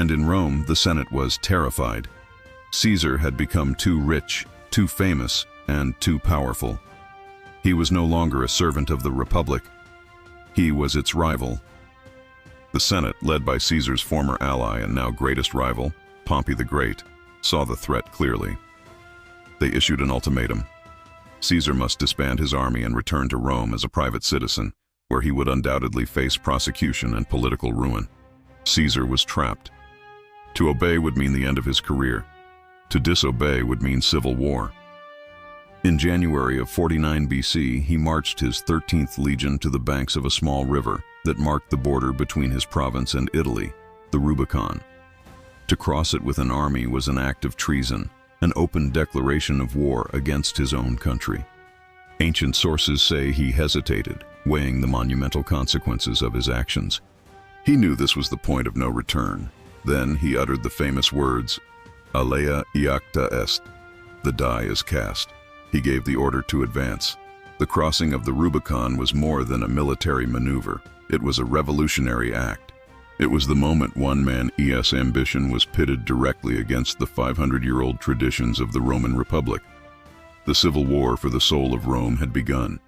And in Rome, the Senate was terrified. Caesar had become too rich, too famous, and too powerful. He was no longer a servant of the Republic. He was its rival. The Senate, led by Caesar's former ally and now greatest rival, Pompey the Great, saw the threat clearly. They issued an ultimatum. Caesar must disband his army and return to Rome as a private citizen, where he would undoubtedly face prosecution and political ruin. Caesar was trapped. To obey would mean the end of his career. To disobey would mean civil war. In January of 49 BC, he marched his 13th legion to the banks of a small river that marked the border between his province and Italy, the Rubicon. To cross it with an army was an act of treason, an open declaration of war against his own country. Ancient sources say he hesitated, weighing the monumental consequences of his actions. He knew this was the point of no return. Then he uttered the famous words, "Alea iacta est," the die is cast. He gave the order to advance. The crossing of the Rubicon was more than a military maneuver. It was a revolutionary act. It was the moment one man's ambition was pitted directly against the 500-year-old traditions of the Roman Republic. The civil war for the soul of Rome had begun.